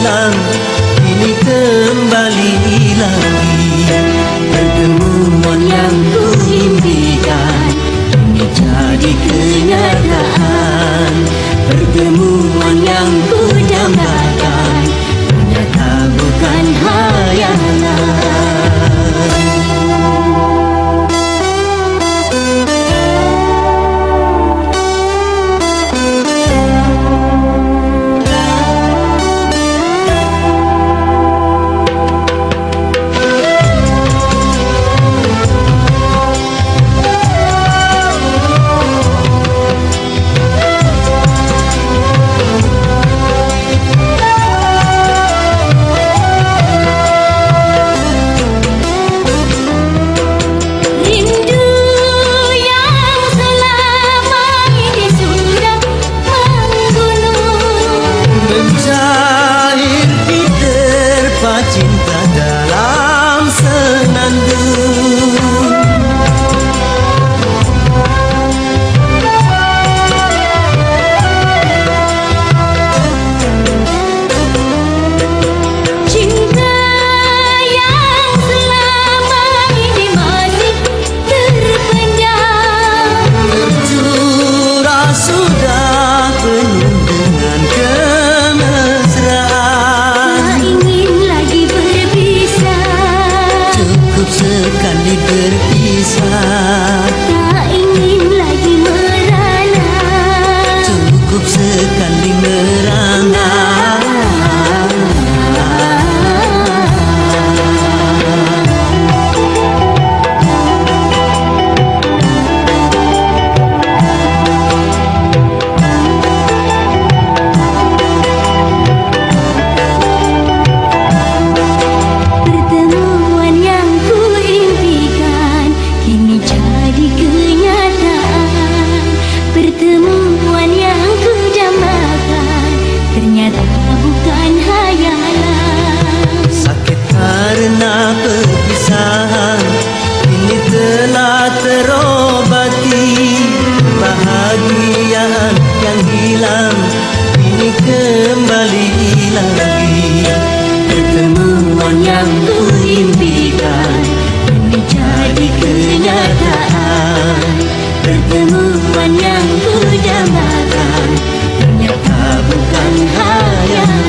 hilang kini kembali lagi. Pertemuan yang kuimpikan kini jadi kenyataan. Pertemuan yang kudambakan ternyata bukan hayalan. Cinta dalam senandung, cinta yang selama ini masih terpendam, tercurah sudah penuh dengan kemesraan. Sekali berpisah, tak ingin lagi merana. Cukup sekali merana. Pertemuan yang kuimpikan kini jadi kenyataan. Pertemuan yang kudambakan ternyata bukan hayalan. Sakit karena perpisahan kini telah terobati. Bahagiaan yang hilang kini kembali lagi. Pertemuan yang kuimpikan kini jadi kenyataan. Pertemuan yang kudambakan ternyata bukan hayalan.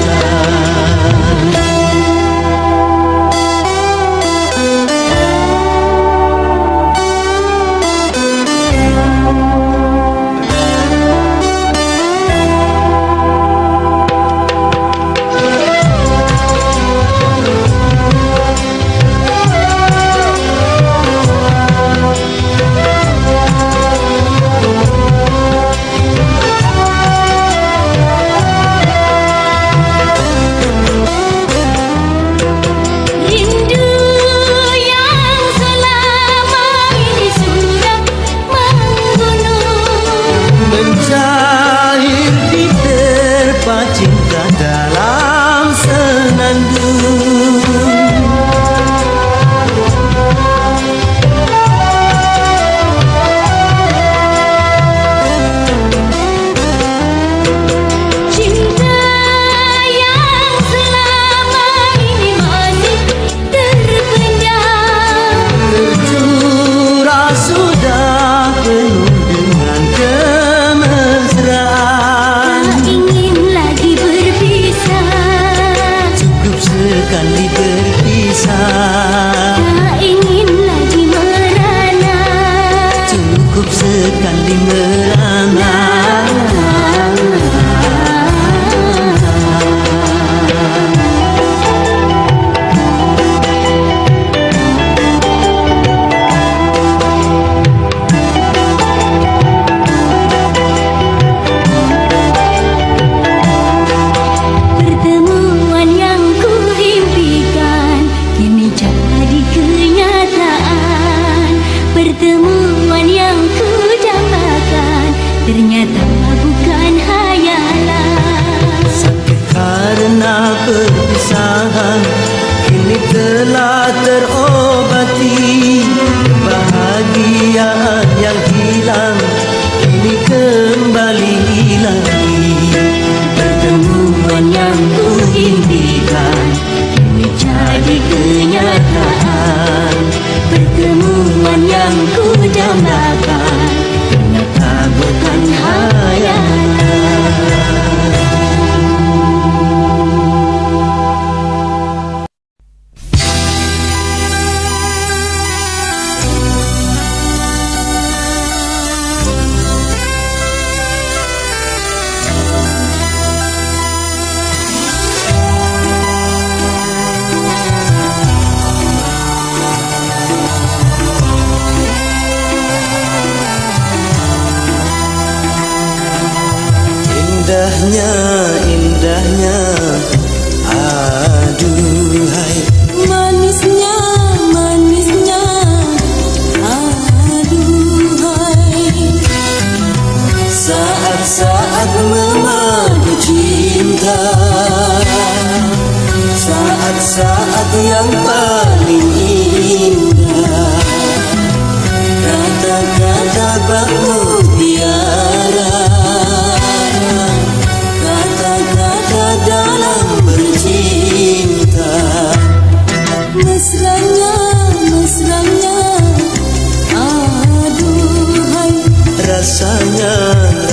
impikan kini jadi kenyataan. Pertemuan yang ku dambakan ternyata bukan hayalan. Indahnya, indahnya, aduhai. Manisnya, manisnya, aduhai. Saat-saat memadu cinta, saat-saat yang paling indah. Kata-kata bak mutiara, kata-kata dalam bercinta. Mesranya, mesranya, aduhai. Rasanya,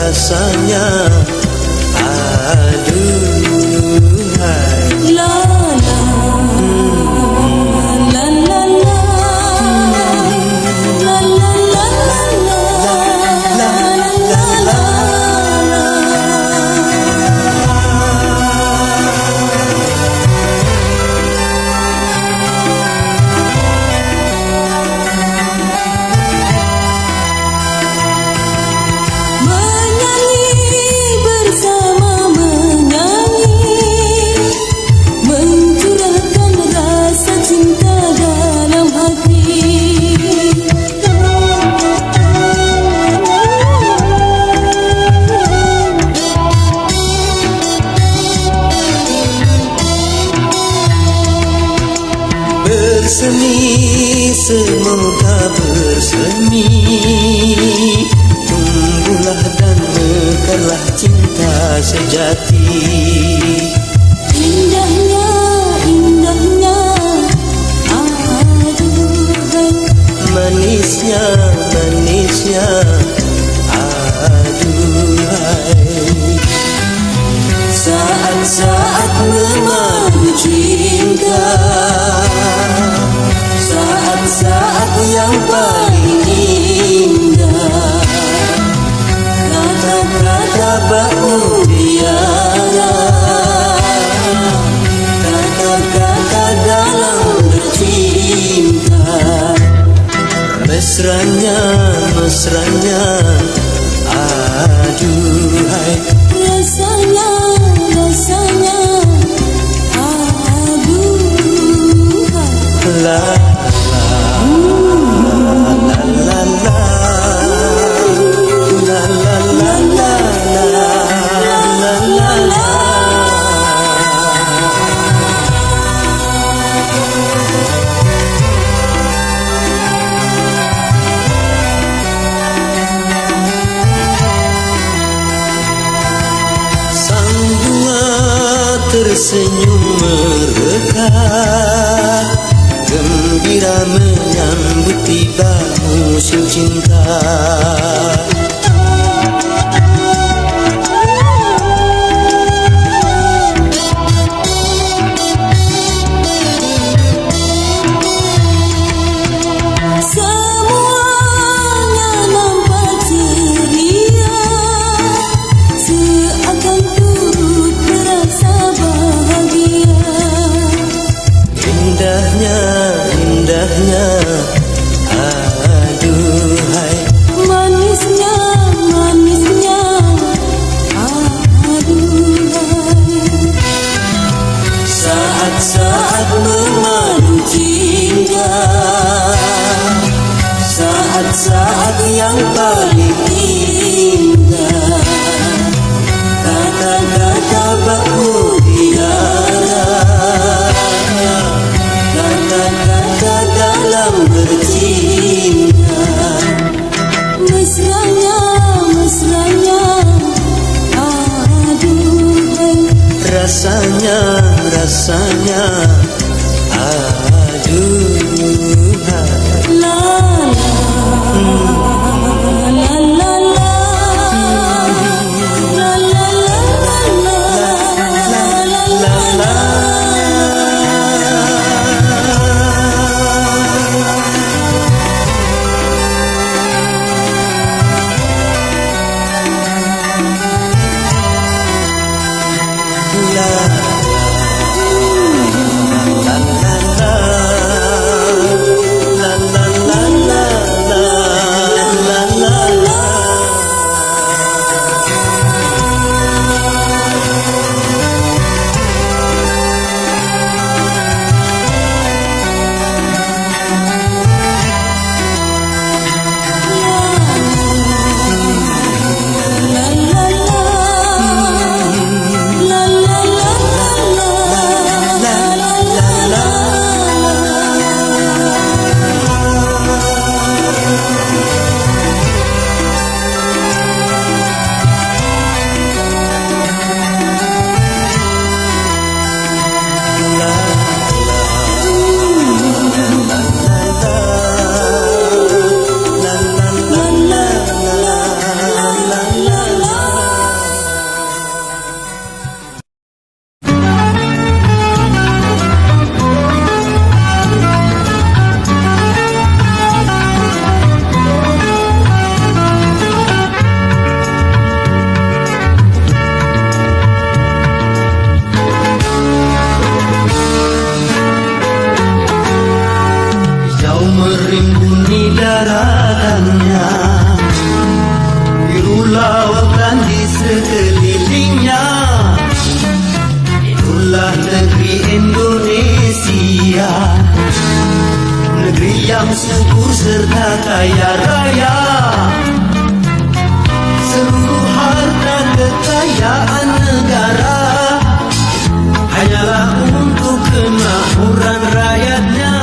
rasanya, aduhai. La la, la la la, la la la la, la la la. Menyanyi bersama menyanyi, mencurahkan rasa cinta dalam hati. Bersemi, semoga bersemi, tumbuhlah dan mekarlah cinta sejati. Indahnya, indahnya, aduhai. Manisnya, manisnya, aduhai. Saat-saat memadu cinta, saat-saat yang paling indah. Kata-kata bak mutiara, kata-kata dalam bercinta. Mesranya, mesranya, aduhai. Rasanya, rasanya, aduhai. La la la la la, la la la la la, la la la. Sang bunga tersenyum mereka, gembira menyambut tiba musim cinta. Semuanya nampak ceria, seakan turut merasa bahagia. Indahnya, indahnya, aduhai. Manisnya, manisnya, aduhai. Saat-saat memadu cinta, saat-saat yang paling indah. Kata-kata bak mutiara, kata-kata dalam bercinta. Mesranya, mesranya, aduhai. rasanya, rasanya, aduhai. La la la la la la la la. Merimbuni daratannya, biru lautan di sekelilingnya. Itulah negeri Indonesia, negeri yang subur serta kaya raya. Seluruh harta kekayaan negara hanyalah untuk kemakmuran rakyatnya.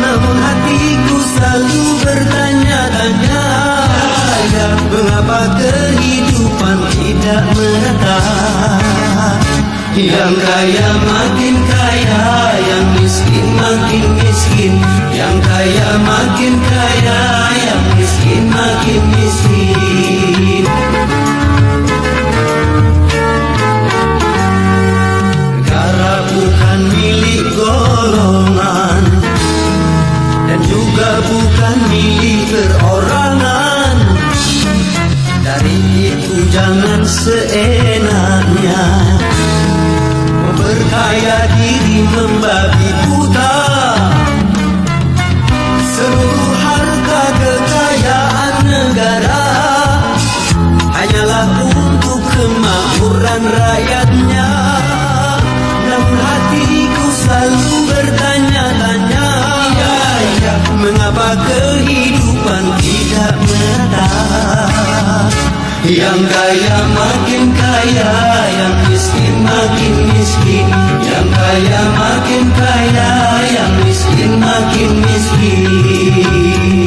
Namun hatiku selalu bertanya-tanya, mengapa kehidupan tidak merata? Yang kaya makin kaya, yang miskin makin miskin. Yang kaya makin kaya, yang miskin makin miskin. Negara bukan milik golongan, dan juga bukan milik perorangan. Dari itu jangan seenaknya memperkaya diri membabi buta. Seluruh harta kekayaan negara hanyalah untuk kemakmuran rakyatnya. Namun hatiku selalu bertanya-tanya, mengapa kehidupan tidak merata? Yang kaya makin kaya, yang miskin makin miskin. Yang kaya makin kaya, yang miskin makin miskin.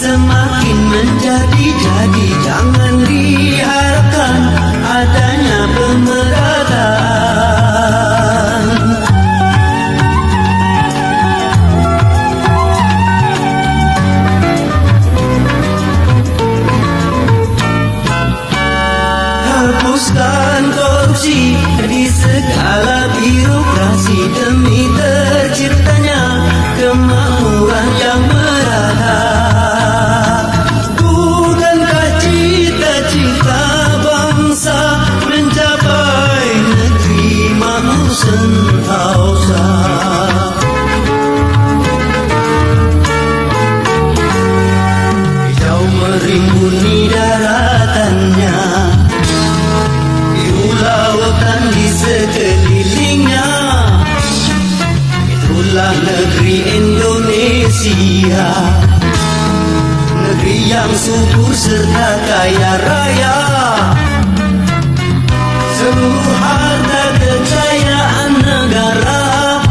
Semakin menjadi-jadi, jangan diharapkan adanya pemerataan. Hapuskan korupsi di segala birokrasi demi terciptanya kemakmuran yang merata. Sentosa hijau merimbuni daratannya, serta kaya raya. Seluruh harta kekayaan negara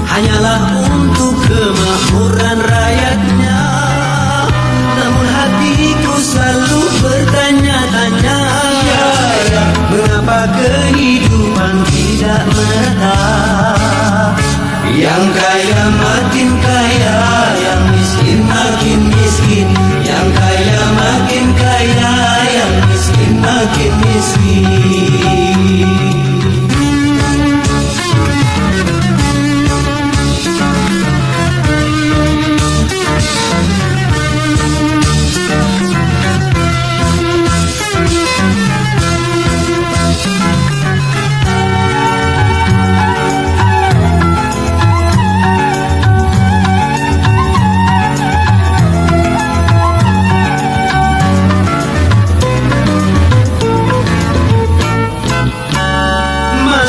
hanyalah untuk kemakmuran rakyatnya. Namun hatiku selalu bertanya-tanya, mengapa kehidupan tidak merata? Yang kaya makin kaya, yang miskin makin miskin. Yang kaya makin kaya, yang miskin makin miskin.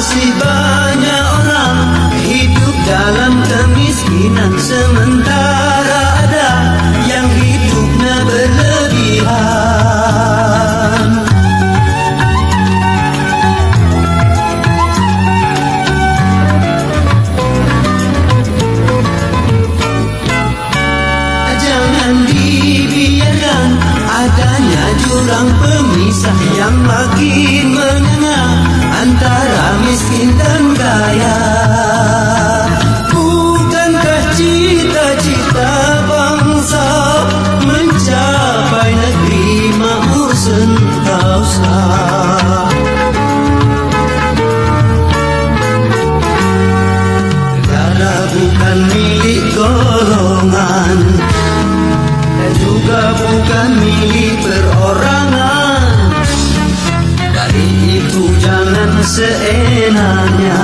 Masih banyak orang hidup dalam kemiskinan, sementara ada yang hidupnya berlebihan. Jangan dibiarkan adanya jurang pemisah yang makin menganga antara miskin dan kaya. Bukankah cita-cita bangsa mencapai negeri makmur sentosa? Negara bukan milik golongan dan juga bukan milik perorangan. Dari itu jangan seenaknya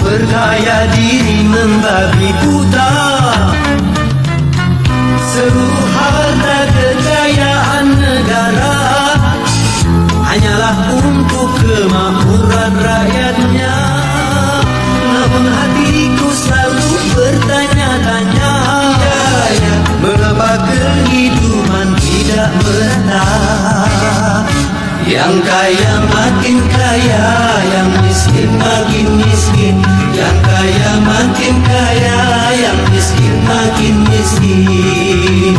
bergaya diri membabi buta. Seluruh harta kekayaan negara hanyalah untuk kemakmuran rakyatnya. Namun hatiku selalu bertanya-tanya, mengapa kehidupan tidak merata? Yang kaya makin kaya, yang miskin makin miskin. Yang kaya makin kaya, yang miskin makin miskin.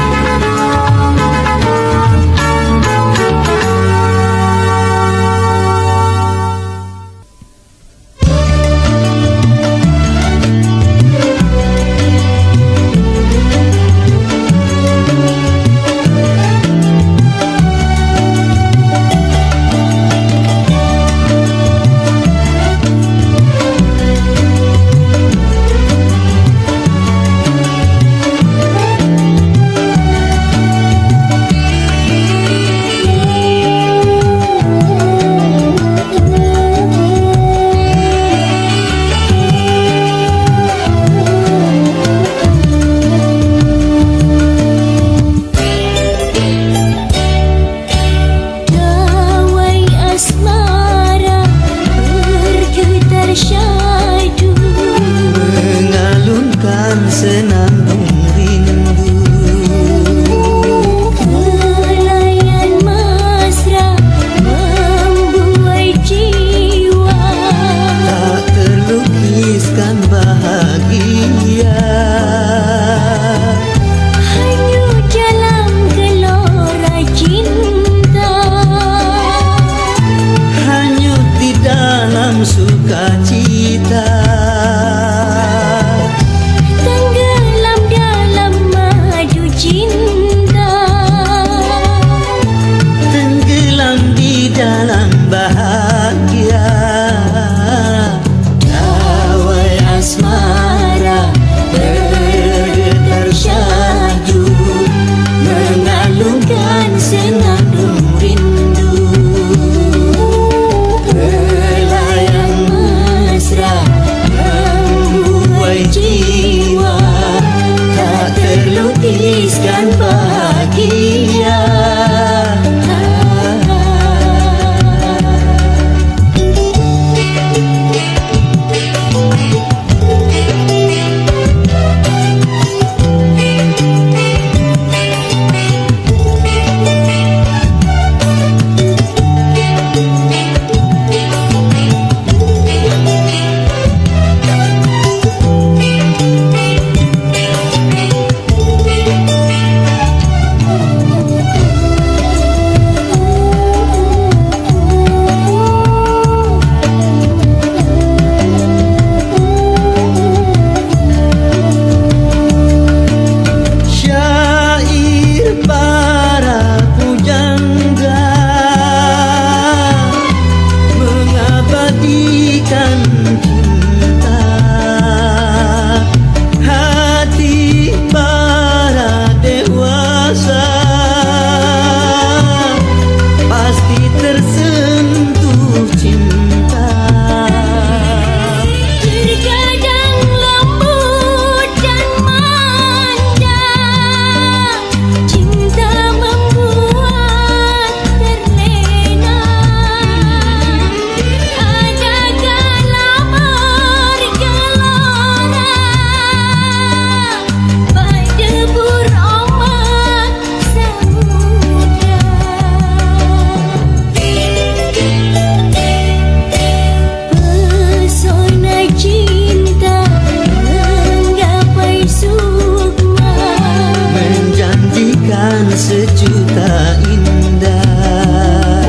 sejuta indah.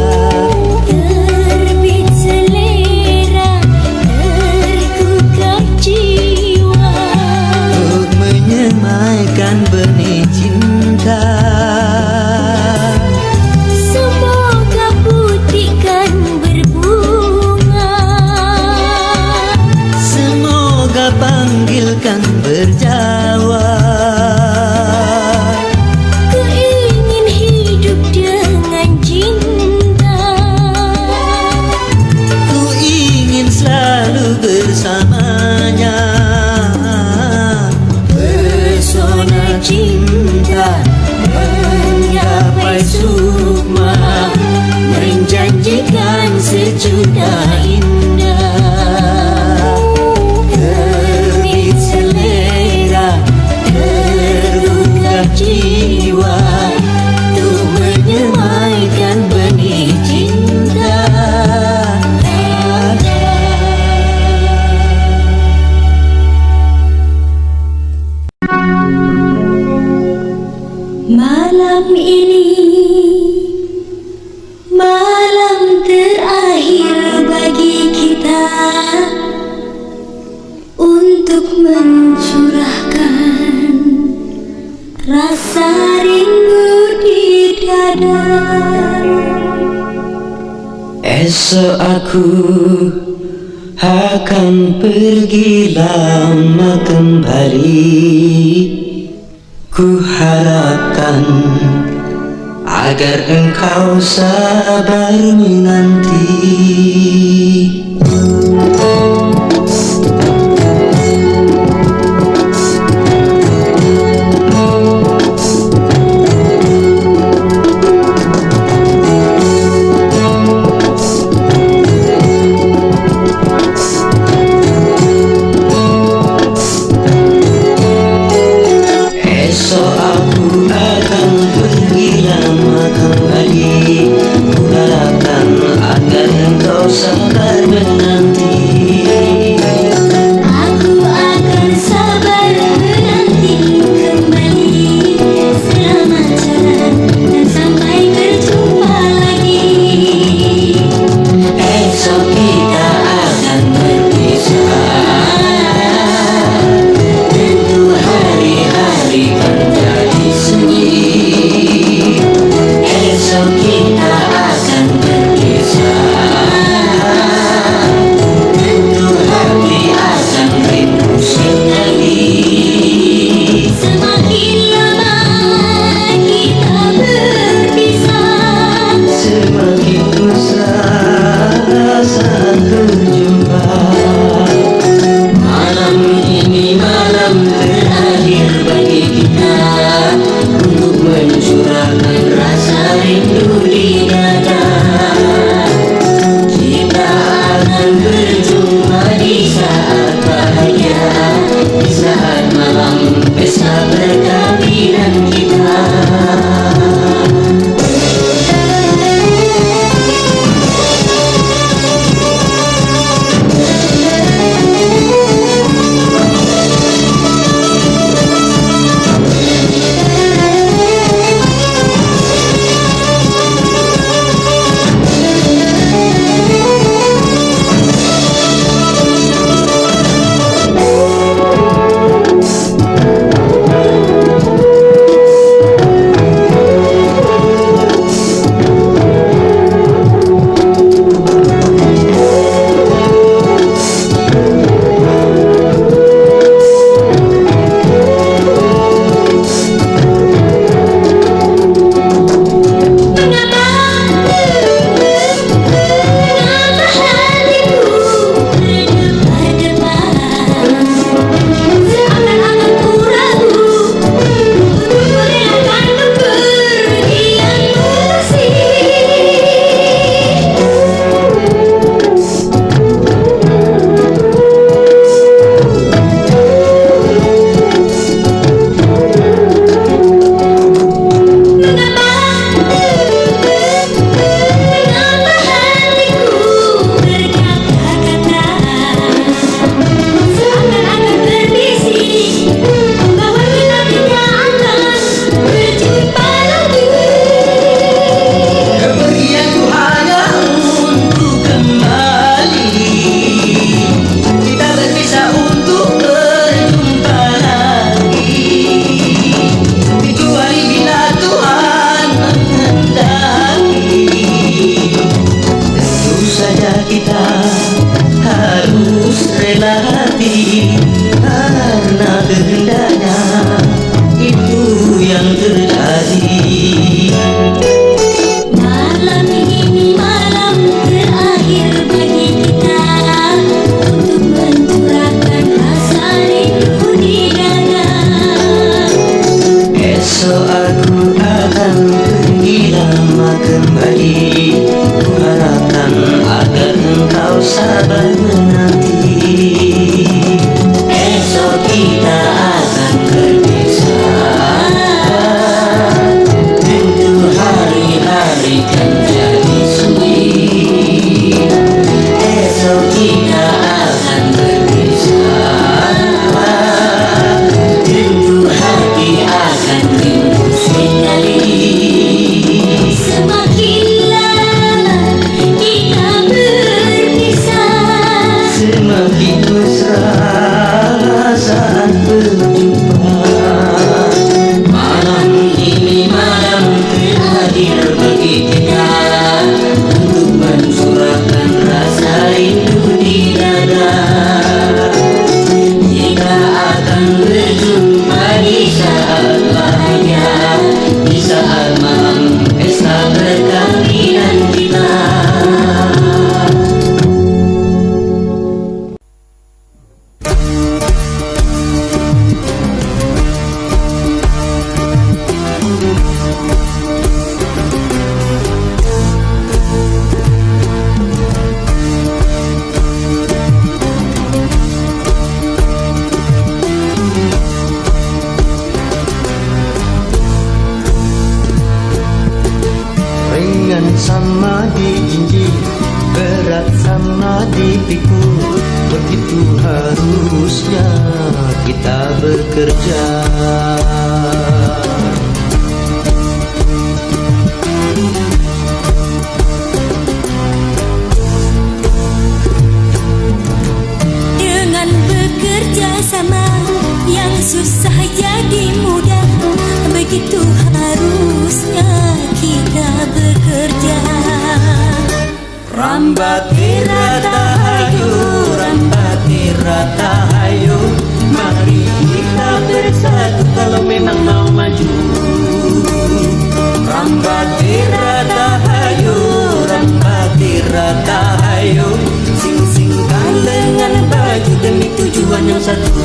Terbit selera, tergugah jiwa, Untuk menyemaikan benih cinta. semoga putihkan berbunga, Semoga panggilkan berjawa. keingin hidup dengan cinta, Ku ingin selalu bersamanya. Pesona cinta menggapai sukma, menjanjikan sejuta indah. Terbit selera, tergugah jiwa, untuk menyemaikan benih cinta. malam ini malam terakhir bagi kita untuk mencurahkan rasa rindu di dada. Esok aku akan pergi lama kembali. Ku harapkan agar engkau sabar menanti. Esok aku akan pergi lama kembali. Ku harapkan agar engkau sabar menanti. Aku akan sabar menanti kembali. Selamat jalan dan sampai berjumpa lagi. Esok kita akan berpisah. Tentu hari-hari kan jadi sunyi. Esok kita akan berpisah. Tentu hati akan rindu sekali. Semakin lama kita berpisah, Semakin mesra saat berjumpa. Malam ini malam terakhir bagi kita untuk mencurahkan rasa rindu di dada. Kita akan berjumpa di saat bahagia, di saat malam pesta perkawinan kita. bagi kita untuk mencurahkan rasa rindu di dada. Kita akan berjumpa di saat bahagia, di saat malam pesta perkawinan kita. Ringan sama dijinjing, berat sama dipikul, begitu harusnya kita bekerja. Dengan bekerja sama, yang susah jadi mudah, begitu harusnya kita bekerja. Rambati rata hayu, rambati rata hayu, mari kita bersatu kalau memang mau maju. Rambati rata hayu, rambati rata hayu, sing-singkan lengan baju demi tujuan yang satu.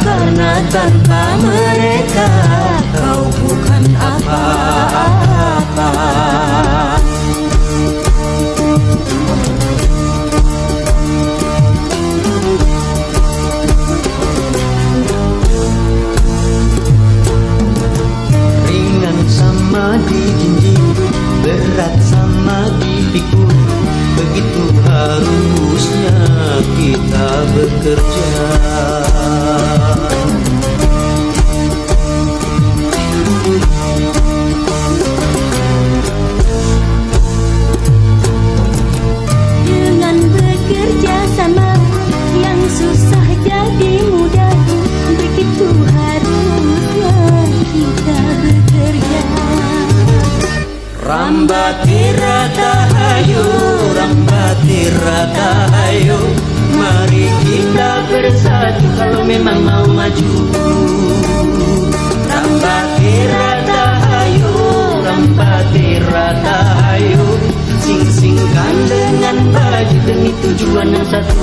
Karena tanpa mereka kau bukan apa-apa. Ringan sama dijinjing, berat sama dipikul, begitu harusnya kita bekerja. Dengan bekerja sama, yang susah jadi mudah, begitu harusnya kita bekerja. Rambati rata hayu, rambati rata hayu, mari kita bersatu kalau memang mau maju. Rambati rata hayu, rambati rata hayu, sing-singkan dengan baju demi tujuan yang satu.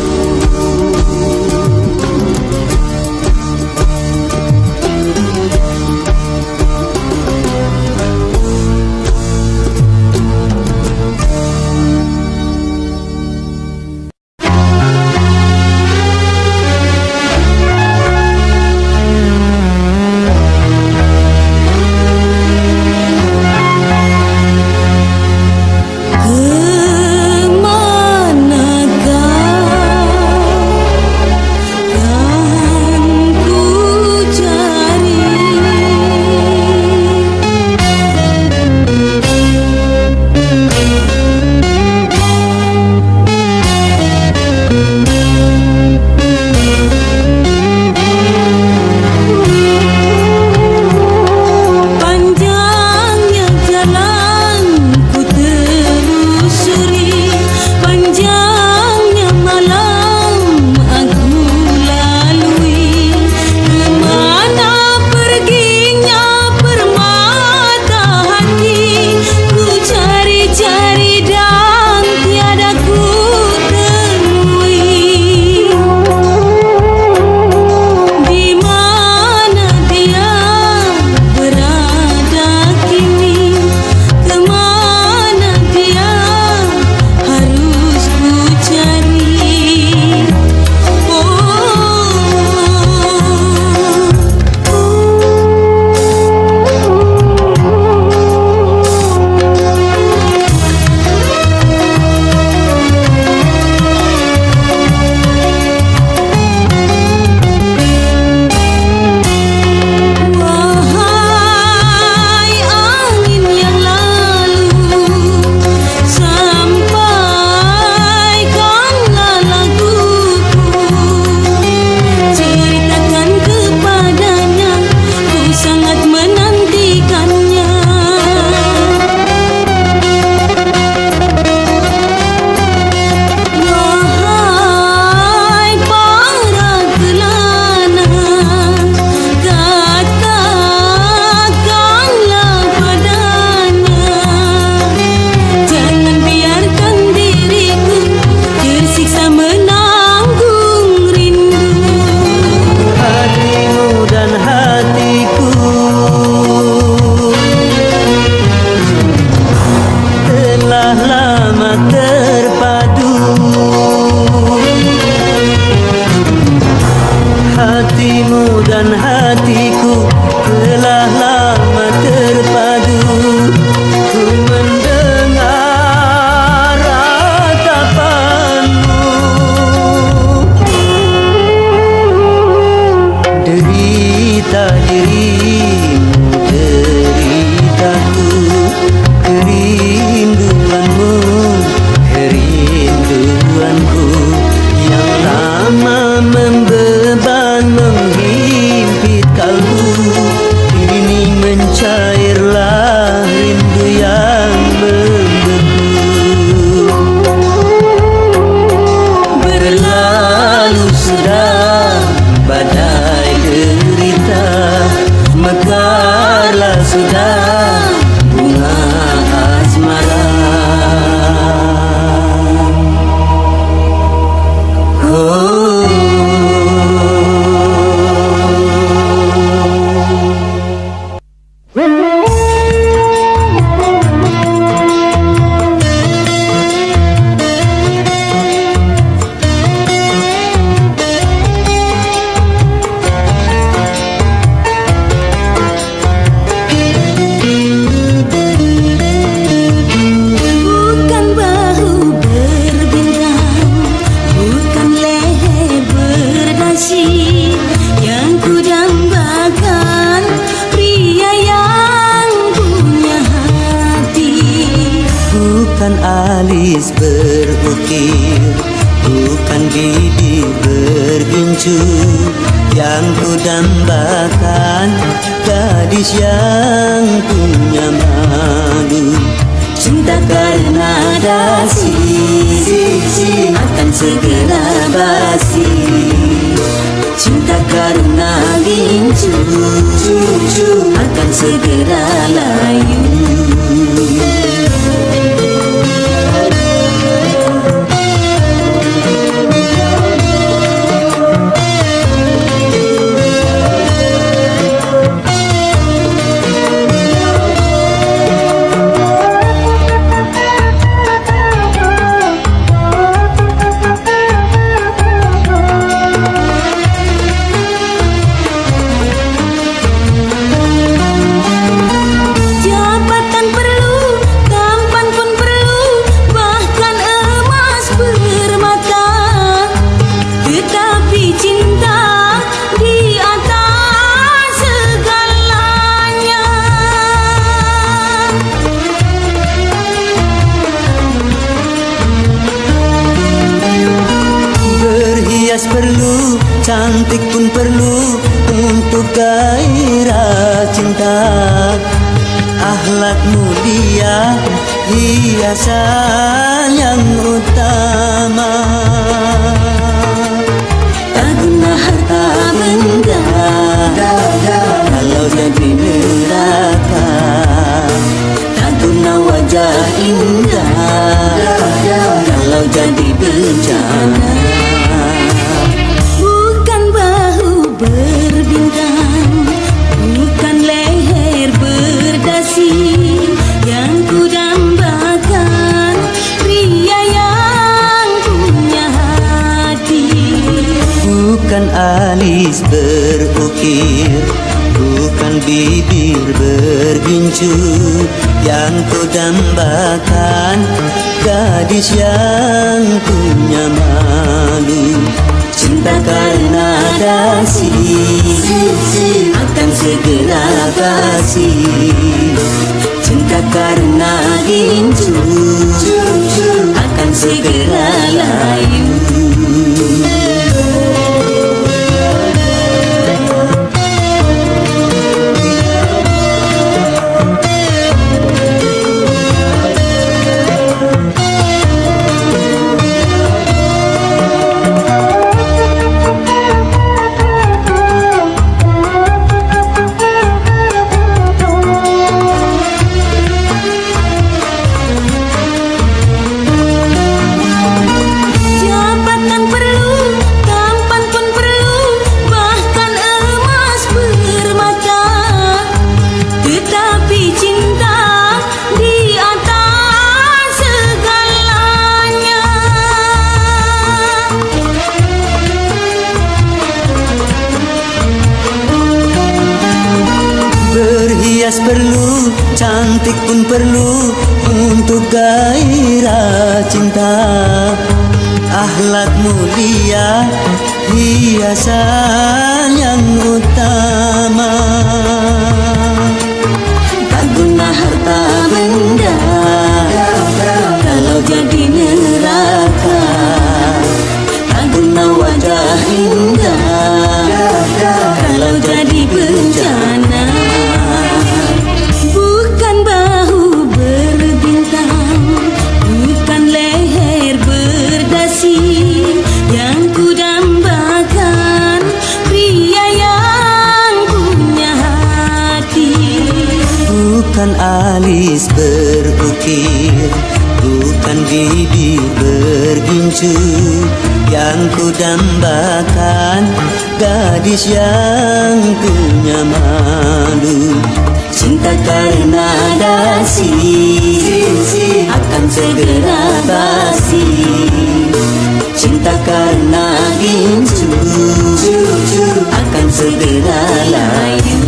Telah lama terpadu ku mendengar ratapanmu. Derita dirimu, deritaku, kerinduanmu, kerinduanku yang lama membeban menghimpit kalbu. Kini mencairlah rindu yang membeku. Berlalu sudah badai derita, mekarlah sudah bunga asmara. Bukan bahu berbintang, bukan leher berdasi yang ku dambakan, pria yang punya hati. Bukan alis berukir, bukan bibir bergincu yang ku dambakan, gadis yang punya malu. Cinta karena dasi akan segera basi. Cinta karena gincu akan segera layu. Jabatan perlu, tampan pun perlu, bahkan emas permata. Tetapi cinta di atas segalanya. Berhias perlu, cantik pun perlu untuk gairah cinta. Akhlak mulia, hiasan yang utama. Tak guna harta benda kalau jadi neraka. Tak guna wajah indah kalau jadi bencana. Bukan bahu berbintang, bukan leher berdasi yang ku dambakan, pria yang punya hati. Bukan alis berukir, bukan bibir bergincu yang ku dambakan, gadis yang punya malu. Cinta karena dasi akan segera basi. Cinta karena gincu akan segera layu. perlu, cantik pun perlu untuk gairah cinta. Akhlak mulia, hiasan yang utama. Tak guna harta benda kalau jadi neraka. Tak guna wajah indah kalau jadi bencana. Bukan bahu berbintang, bukan leher berdasi yang kudambakan, pria yang punya hati. Bukan alis berukir, bukan bibir bergincu yang kudambakan, gadis yang punya malu. Cinta karena dasi akan segera basi. Cinta karena gincu akan segera layu.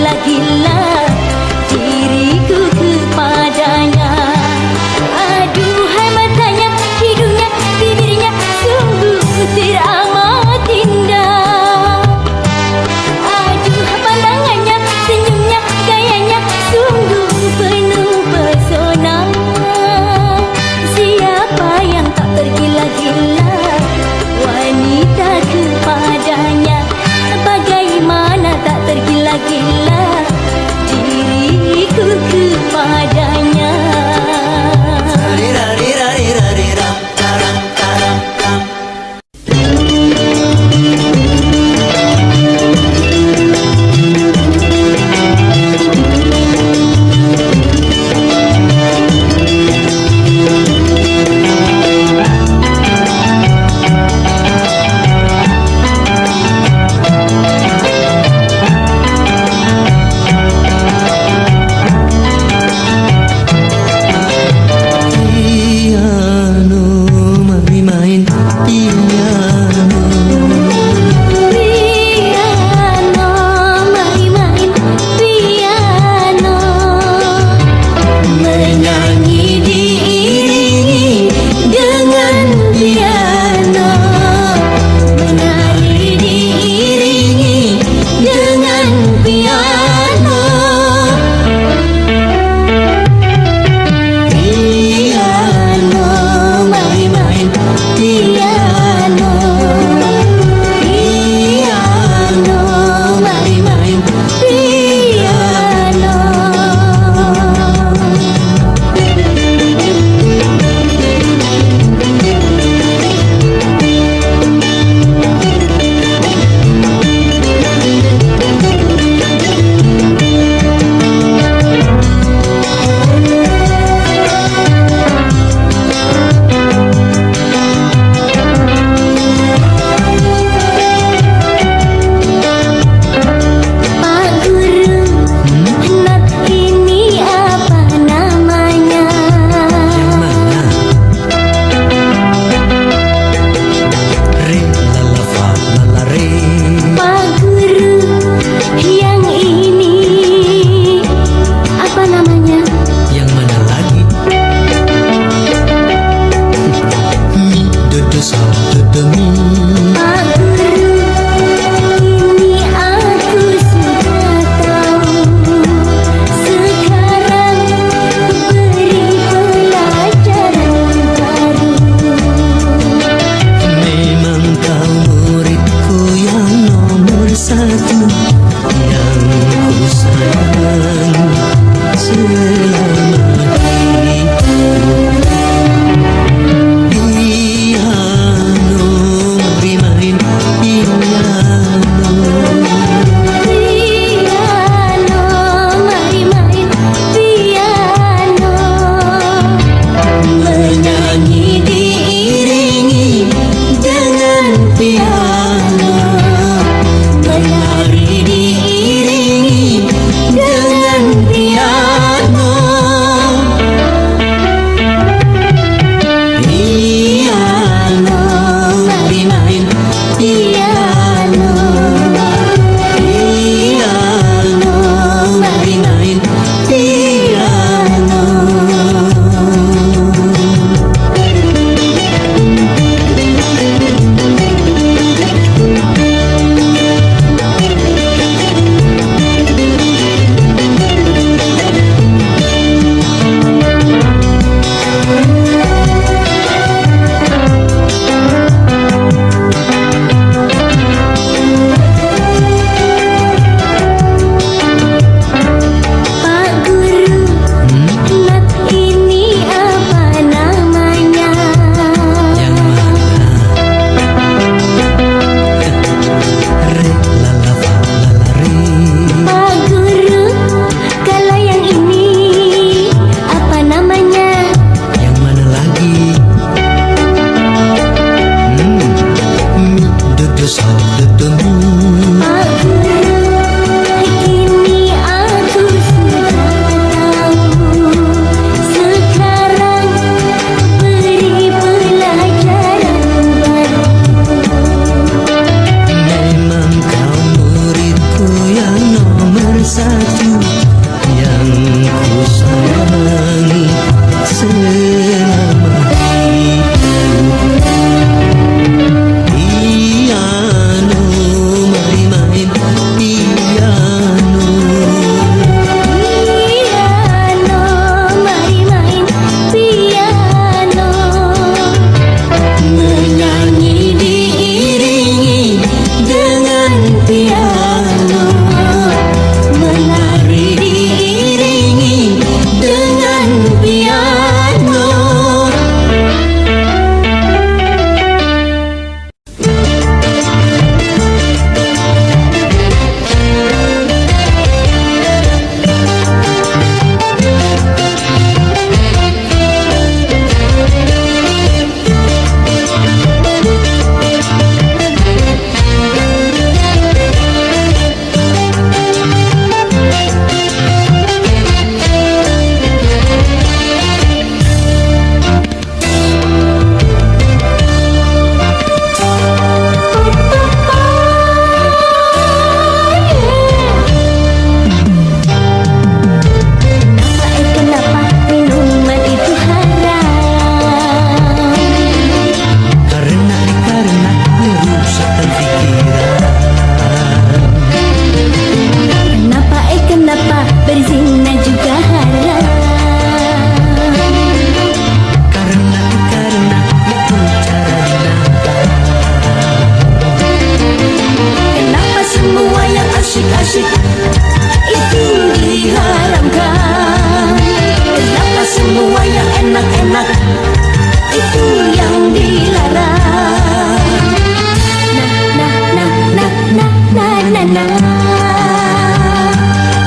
tergila-gila diriku kepadanya. Aduhai matanya, hidungnya, bibirnya sungguh teramat indah. Aduh pandangannya, senyumnya, gayanya sungguh penuh pesona. Siapa yang tak tergila-gila wanita kepadanya? Bagaimana tak tergila-gila diriku kepadanya? Rirarirarirariram, taram, taram, tam.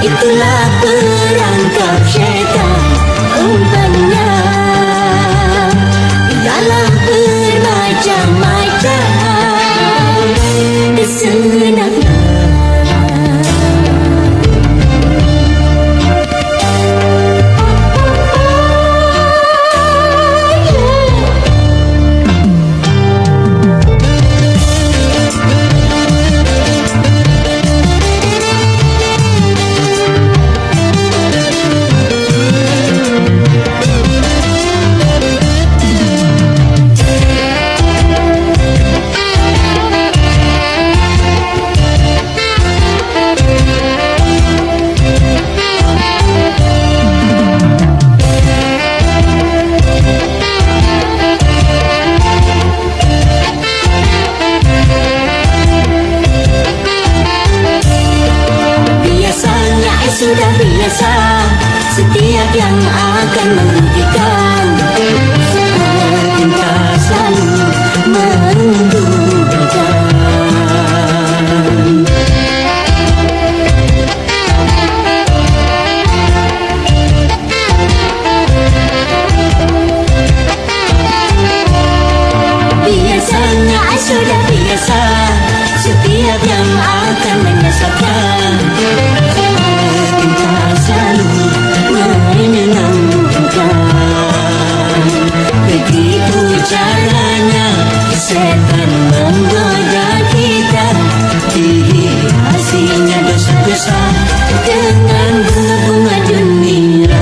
itulah perangkap syaitan. Umpannya ialah bermacam-macam kesenangan. Sudah biasa, setiap yang akan merugikan cinta selalu mendudukan. Biasanya sudah biasa, setiap yang akan menyesatkan selalu menyenangkan. Begitu caranya setan menggoda kita, dihiasinya dosa-dosa dengan bunga-bunga dunia.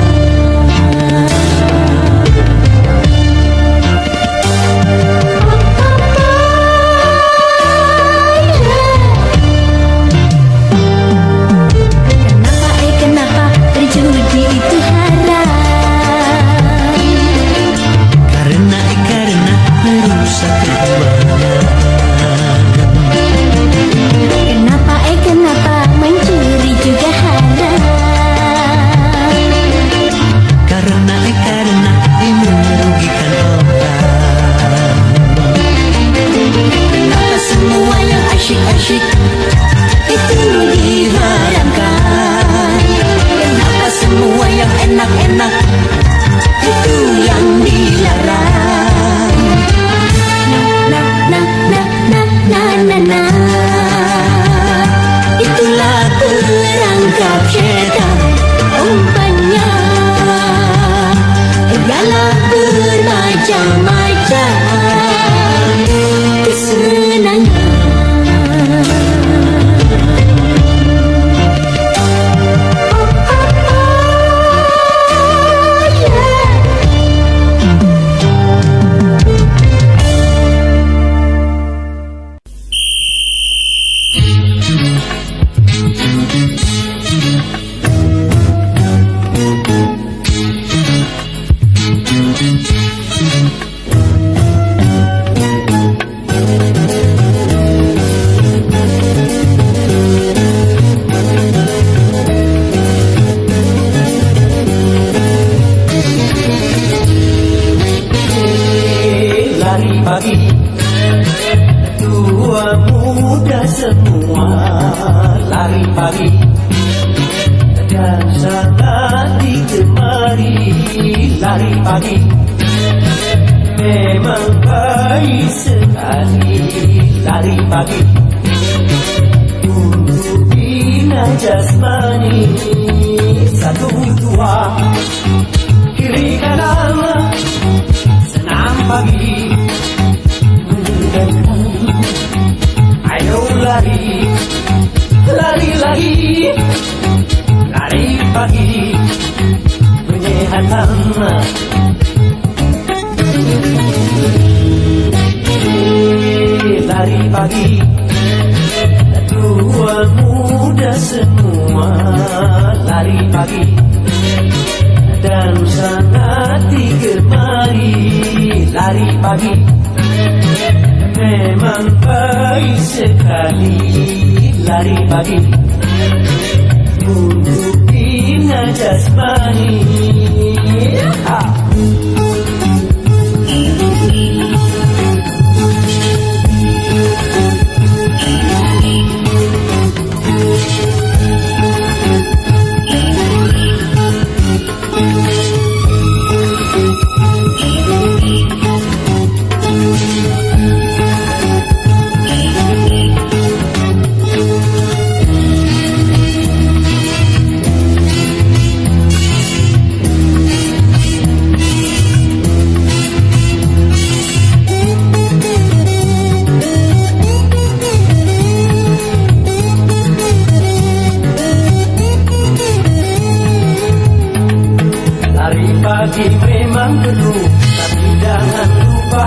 Asyik-asyik itu diharamkan. Kenapa semua yang enak-enak itu yang dilarang? Na na na na na na na. Itulah perangkap syaitan. Umpannya ialah bermacam-macam kesenangan. Pagi memang perlu, tapi jangan lupa